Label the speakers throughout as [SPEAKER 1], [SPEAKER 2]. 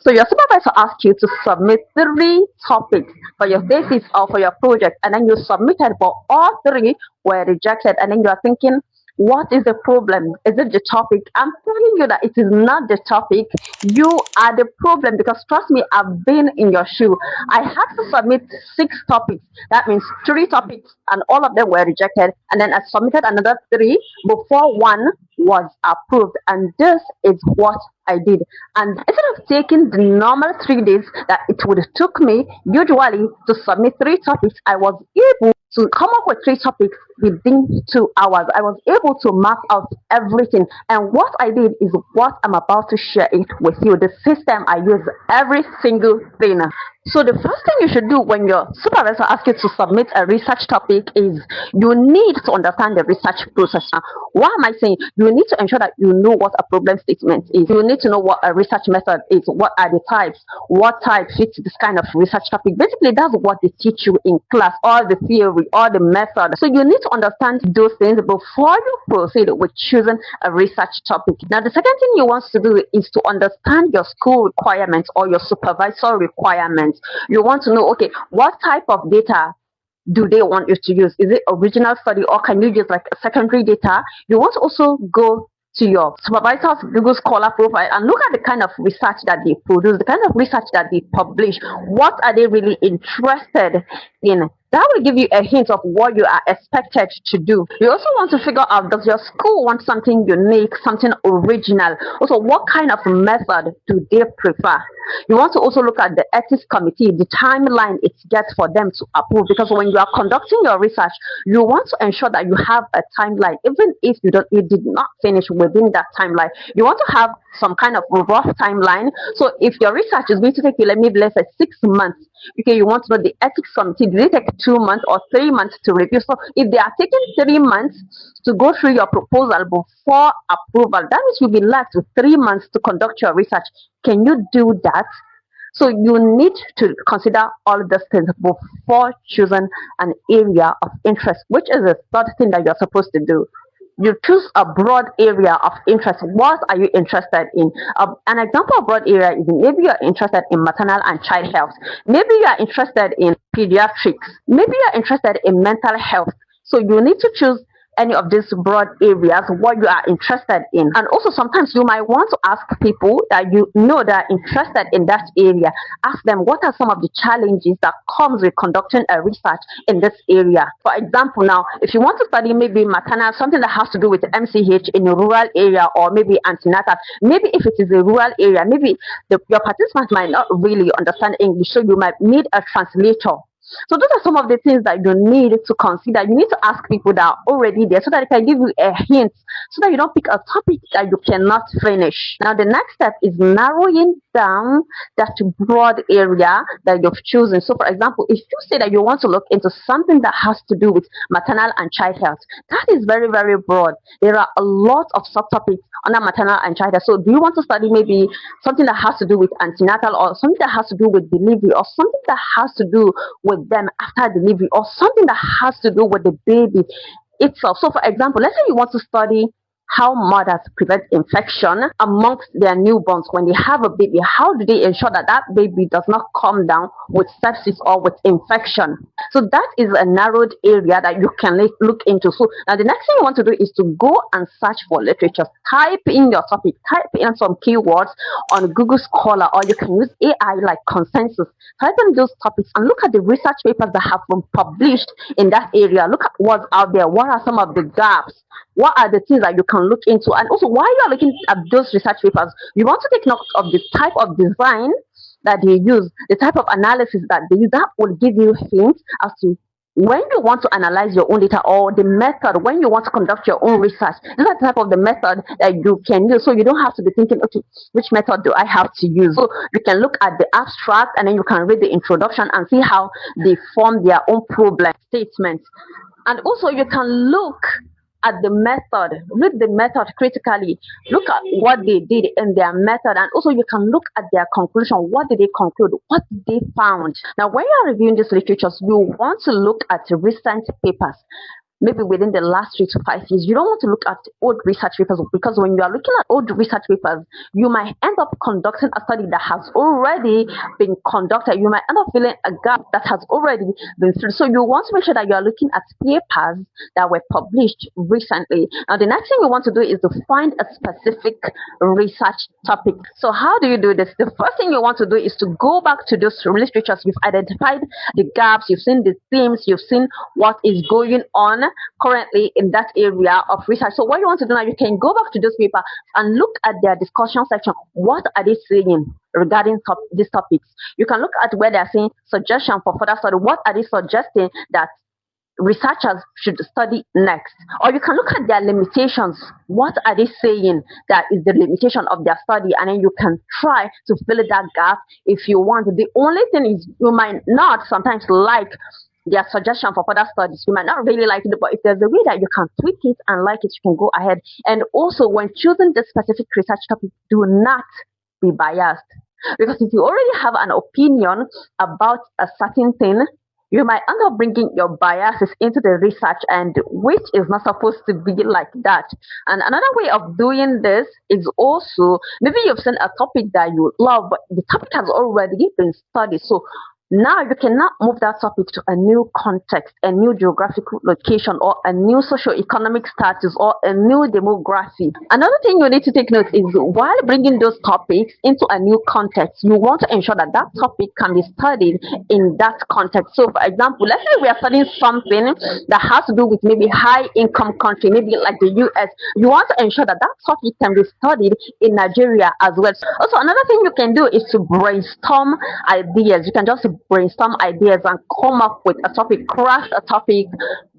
[SPEAKER 1] So your supervisor asks you to submit 3 topics for your thesis or for your project, and then you submitted, but all 3 were rejected, and then you are thinking, what is the problem? Is it the topic? I'm telling you that it is not the topic. You are the problem, because trust me, I've been in your shoe. I had to submit 6 topics. That means 3 topics, and all of them were rejected. And then I submitted another 3 before one was approved. And this is what I did. And instead of taking the normal 3 days that it would have took me usually to submit 3 topics, I was able to come up with 3 topics within 2 hours. I was able to map out everything. And what I did is what I'm about to share it with you. The system I use, every single thing. So the first thing you should do when your supervisor asks you to submit a research topic is you need to understand the research process. Now, what am I saying? You need to ensure that you know what a problem statement is. You need to know what a research method is. What are the types? What type fits this kind of research topic? Basically, that's what they teach you in class, all the theory, all the method. So you need to understand those things before you proceed with choosing a research topic. Now, the second thing you want to do is to understand your school requirements or your supervisor requirements. You want to know, okay, what type of data do they want you to use? Is it original study, or can you use like secondary data? You want to also go to your supervisor's Google Scholar profile and look at the kind of research that they produce, the kind of research that they publish. What are they really interested in? That will give you a hint of what you are expected to do. You also want to figure out, does your school want something unique, something original? Also, what kind of method do they prefer? You want to also look at the ethics committee, the timeline it gets for them to approve, because when you are conducting your research, you want to ensure that you have a timeline. Even if you did not finish within that timeline, you want to have some kind of rough timeline. So if your research is going to take you, let's say 6 months, okay, you want to know the ethics committee, did it take 2 months or 3 months to review? So if they are taking 3 months to go through your proposal before approval, that means you'll be left with 3 months to conduct your research. Can you do that? So you need to consider all these things before choosing an area of interest, which is the third thing that you're supposed to do. You choose a broad area of interest. What are you interested in? An example of broad area is maybe you're interested in maternal and child health. Maybe you are interested in pediatrics. Maybe you're interested in mental health. So you need to choose any of these broad areas, what you are interested in. And also sometimes you might want to ask people that you know that are interested in that area. Ask them, what are some of the challenges that comes with conducting a research in this area? For example, now, if you want to study maybe maternal, something that has to do with MCH in a rural area, or maybe antenatal, maybe if it is a rural area, maybe your participants might not really understand English, so you might need a translator. So those are some of the things that you need to consider. You need to ask people that are already there so that they can give you a hint, so that you don't pick a topic that you cannot finish. Now, the next step is narrowing down that broad area that you've chosen. So, for example, if you say that you want to look into something that has to do with maternal and child health, that is very, very broad. There are a lot of subtopics under maternal and child health. So, do you want to study maybe something that has to do with antenatal, or something that has to do with delivery, or something that has to do with them after delivery, or something that has to do with the baby itself? So, for example, let's say you want to study how mothers prevent infection amongst their newborns when they have a baby. How do they ensure that that baby does not come down with sepsis or with infection? So that is a narrowed area that you can look into. So now the next thing you want to do is to go and search for literature. Type in your topic, type in some keywords on Google Scholar, or you can use AI like Consensus. Type in those topics and look at the research papers that have been published in that area. Look at what's out there. What are some of the gaps? What are the things that you can look into? And also, while you are looking at those research papers, you want to take note of the type of design that they use, the type of analysis that they use. That will give you hints as to when you want to analyze your own data, or the method when you want to conduct your own research. This is the type of the method that you can use. So you don't have to be thinking, okay, which method do I have to use? So you can look at the abstract, and then you can read the introduction and see how they form their own problem statements. And also you can look at the method, read the method critically, look at what they did in their method, and also you can look at their conclusion. What did they conclude? What did they found? Now, when you are reviewing these literatures, you want to look at recent papers. maybe within the last 3 to 5 years. You don't want to look at old research papers, because when you are looking at old research papers, you might end up conducting a study that has already been conducted. You might end up filling a gap that has already been filled. So you want to make sure that you are looking at papers that were published recently. Now, the next thing you want to do is to find a specific research topic. So how do you do this? The first thing you want to do is to go back to those literatures. You've identified the gaps, you've seen the themes, you've seen what is going on currently in that area of research. So what you want to do now, you can go back to this paper and look at their discussion section. What are they saying regarding these topics? You can look at where they're saying suggestion for further study. What are they suggesting that researchers should study next? Or you can look at their limitations. What are they saying that is the limitation of their study? And then you can try to fill that gap if you want. The only thing is, you might not sometimes like their suggestion for further studies. You might not really like it, but if there's a way that you can tweak it and like it, you can go ahead. And also, when choosing this specific research topic, do not be biased. Because if you already have an opinion about a certain thing, you might end up bringing your biases into the research, and which is not supposed to be like that. And another way of doing this is also, maybe you've seen a topic that you love, but the topic has already been studied. So now you cannot move that topic to a new context, a new geographical location, or a new socio-economic status, or a new demography. Another thing you need to take note is, while bringing those topics into a new context, you want to ensure that that topic can be studied in that context. So for example, let's say we are studying something that has to do with maybe high income country, maybe like the US. You want to ensure that that topic can be studied in Nigeria as well. Also, another thing you can do is to brainstorm ideas. You can just brainstorm ideas and come up with a topic, craft a topic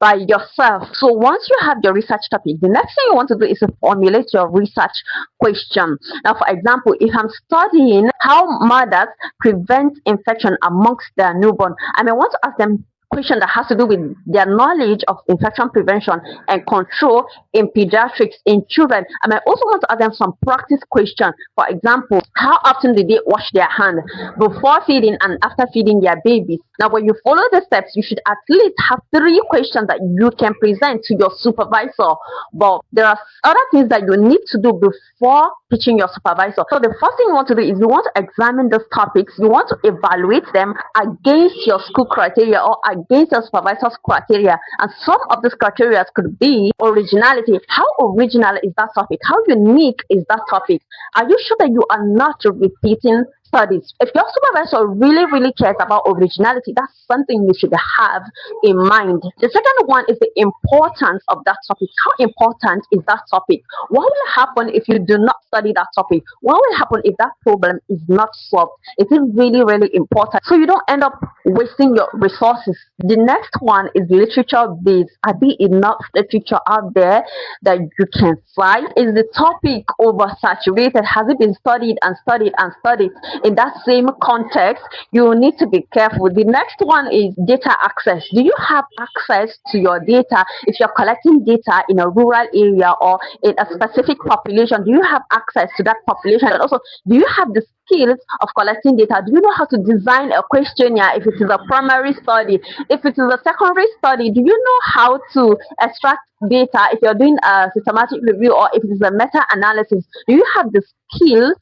[SPEAKER 1] by yourself. So once you have your research topic, the next thing you want to do is to formulate your research question. Now, for example, if I'm studying how mothers prevent infection amongst their newborn, I may want to ask them question that has to do with their knowledge of infection prevention and control in pediatrics in children. I might also want to ask them some practice questions. For example, how often do they wash their hands before feeding and after feeding their babies? Now, when you follow the steps, you should at least have 3 questions that you can present to your supervisor. But there are other things that you need to do before teaching your supervisor. So the first thing you want to do is you want to examine those topics. You want to evaluate them against your school criteria or against your supervisor's criteria. And some of these criteria could be originality. How original is that topic? How unique is that topic? Are you sure that you are not repeating studies? If your supervisor really cares about originality, that's something you should have in mind. The second one is the importance of that topic. How important is that topic? What will happen if you do not study that topic? What will happen if that problem is not solved? It is really important, so you don't end up wasting your resources. The next one is literature based. Are there enough literature out there that you can cite? Is the topic oversaturated? Has it been studied and studied and studied in that same context? You need to be careful. The next one is data access. Do you have access to your data? If you're collecting data in a rural area or in a specific population, do you have access to that population? And also, do you have the skills of collecting data? Do you know how to design a questionnaire if it is a primary study? If it is a secondary study, do you know how to extract data if you're doing a systematic review, or if it is a meta-analysis? Do you have the skills,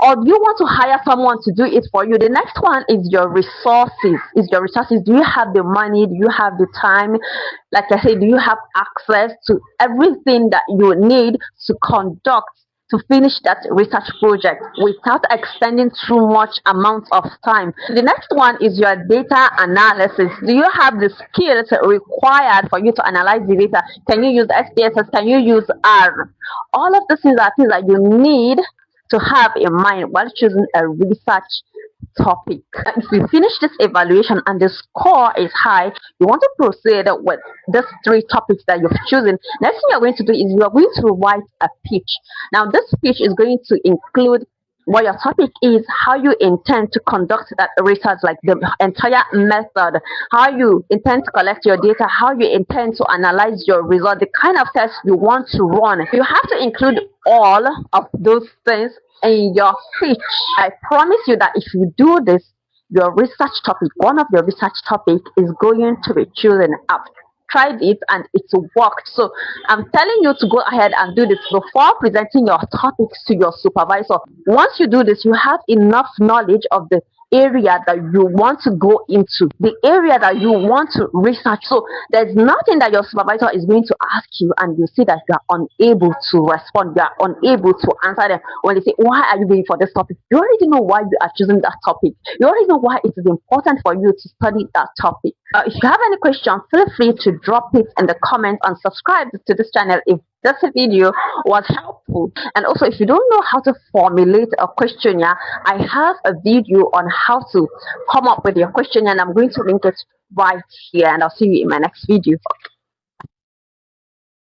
[SPEAKER 1] or do you want to hire someone to do it for you? The next one is your resources. Do you have the money? Do you have the time? Like I said, do you have access to everything that you need to finish that research project without expending too much amount of time? The next one is your data analysis. Do you have the skills required for you to analyze the data? Can you use SPSS? Can you use R? All of these things are things that you need to have in mind while choosing a research topic. If you finish this evaluation and the score is high, you want to proceed with these 3 topics that you've chosen. Next thing you're going to do is you are going to write a pitch. Now, this pitch is going to include what your topic is, how you intend to conduct that research, like the entire method, how you intend to collect your data, how you intend to analyze your result, the kind of tests you want to run. You have to include all of those things in your pitch. I promise you that if you do this, your research topic, one of your research topic is going to be chosen up. tried it and it worked. So I'm telling you to go ahead and do this before presenting your topics to your supervisor. Once you do this, you have enough knowledge of the area that you want to go into, the area that you want to research. So there's nothing that your supervisor is going to ask you and you see that you are unable to respond, you are unable to answer them when they say, why are you going for this topic? You already know why you are choosing that topic. You already know why it is important for you to study that topic. If you have any question, feel free to drop it in the comments and subscribe to this channel if this video was helpful. And also, if you don't know how to formulate a questionnaire, I have a video on how to come up with your questionnaire, and I'm going to link it right here, and I'll see you in my next video.